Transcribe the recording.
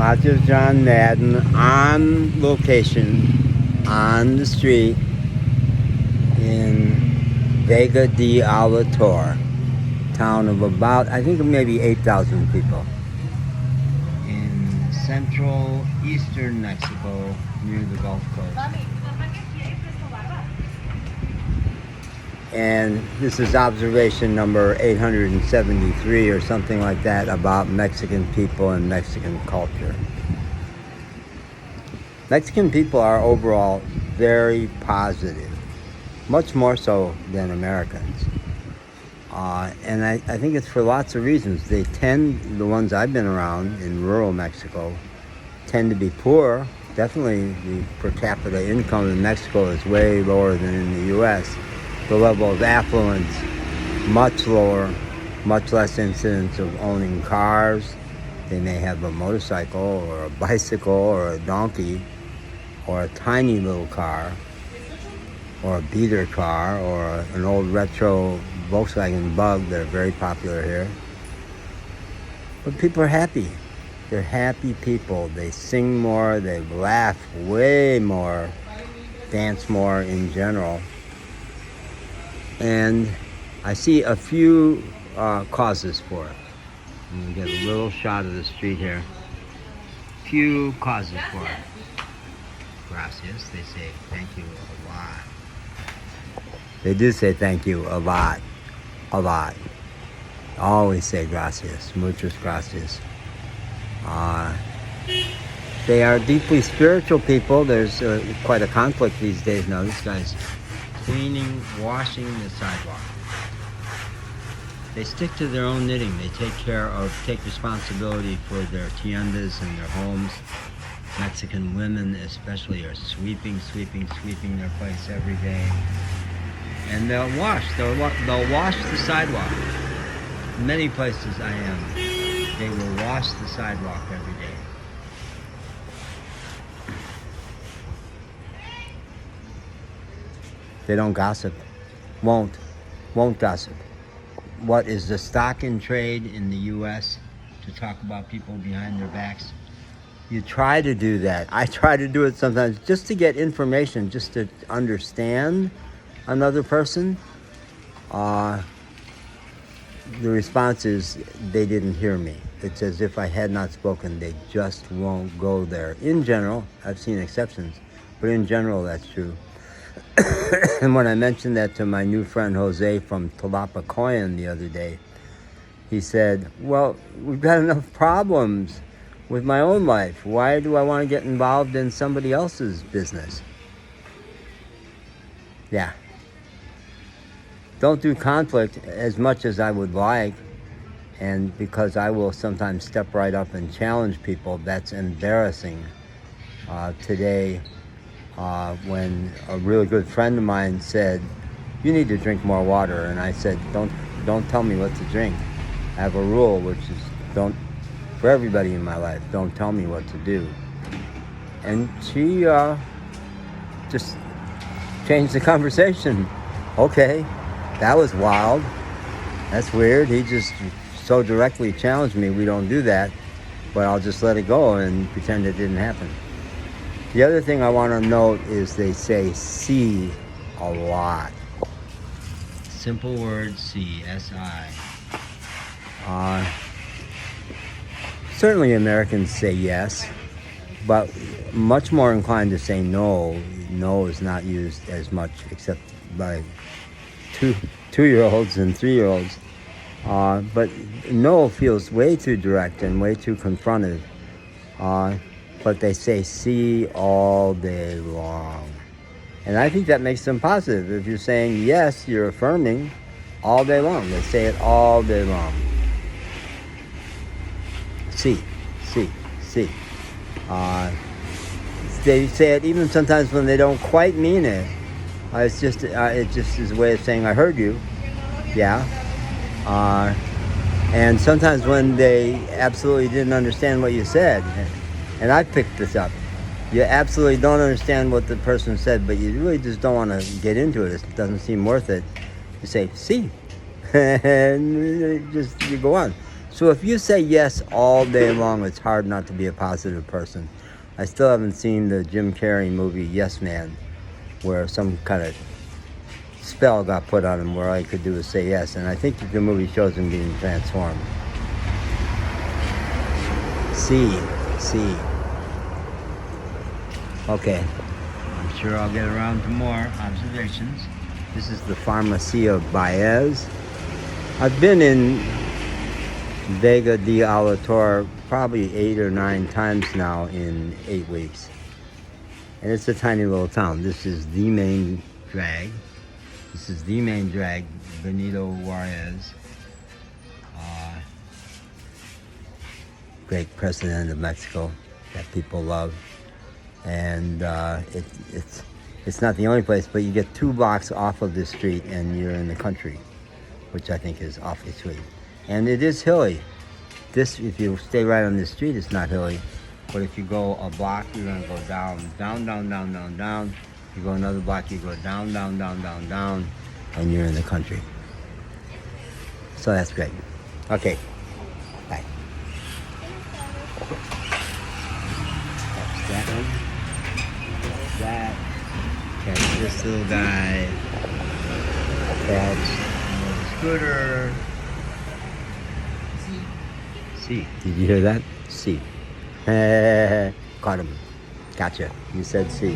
Macho John Madden on location on the street in Vega de Alator, town of about, I think maybe 8,000 people in central eastern Mexico near the Gulf Coast. And this is observation number 873 or something like that about Mexican people and Mexican culture. Mexican people are overall very positive, much more so than Americans. And I think it's for lots of reasons. They tend, the ones I've been around in rural Mexico, tend to be poor. Definitely the per capita income in Mexico is way lower than in the U.S. The level of affluence, much lower, much less incidence of owning cars. They may have a motorcycle or a bicycle or a donkey or a tiny little car or a beater car or an old retro Volkswagen Bug that are very popular here. But people are happy. They're happy people. They sing more, they laugh way more, dance more in general. And I see a few causes for it. I'm going to get a little shot of the street here. Few causes for it. Gracias. They say thank you a lot. They do say thank you a lot. A lot. Always say gracias. Muchas gracias. They are deeply spiritual people. There's quite a conflict these days now. This guy's cleaning, washing the sidewalk. They stick to their own knitting. They take responsibility for their tiendas and their homes. Mexican women especially are sweeping their place every day. And they'll wash the sidewalk. In many places I am, they will wash the sidewalk every day. They don't gossip. Won't gossip. What is the stock in trade in the U.S. to talk about people behind their backs? You try to do that. I try to do it sometimes just to get information, just to understand another person. The response is they didn't hear me. It's as if I had not spoken. They just won't go there. In general, I've seen exceptions, but in general that's true. And when I mentioned that to my new friend Jose from Tlapacoyan the other day, he said, well, we've got enough problems with my own life. Why do I want to get involved in somebody else's business? Yeah. Don't do conflict as much as I would like, and because I will sometimes step right up and challenge people, that's embarrassing. Today, when a really good friend of mine said, you need to drink more water, and I said, don't tell me what to drink. I have a rule, which is for everybody in my life, don't tell me what to do. And she just changed the conversation. Okay, that was wild. That's weird. He just so directly challenged me. We don't do that, but I'll just let it go and pretend it didn't happen. The other thing I want to note is they say "si" a lot. Simple word "si," S-I. Certainly Americans say yes, but much more inclined to say no. No is not used as much except by two-year-olds and three-year-olds. But no feels way too direct and way too confrontive. But they say "si" all day long. And I think that makes them positive. If you're saying yes, you're affirming all day long. They say it all day long. "Si, si, si." They say it even sometimes when they don't quite mean it. It just is a way of saying, I heard you. Yeah. And sometimes when they absolutely didn't understand what you said, and I picked this up, you absolutely don't understand what the person said, but you really just don't want to get into it. It doesn't seem worth it. You say, "si," and you go on. So if you say yes all day long, it's hard not to be a positive person. I still haven't seen the Jim Carrey movie Yes Man, where some kind of spell got put on him where all he could do was say yes. And I think that the movie shows him being transformed. C. Okay. I'm sure I'll get around to more observations. This is the Farmacia Baez. I've been in Vega de Alator probably 8 or 9 times now in 8 weeks. And it's a tiny little town. This is the main drag. Benito Juarez. Great president of Mexico that people love. And it's not the only place, but you get 2 blocks off of this street and you're in the country, which I think is awfully sweet. And it is hilly. If you stay right on this street, it's not hilly. But if you go a block, you're gonna go down. You go another block, you go down, and you're in the country. So that's great. Okay, bye. That's that one. That's that. Catch this little guy. Catch the scooter. C. Did you hear that? C. Caught him. Gotcha. You said C.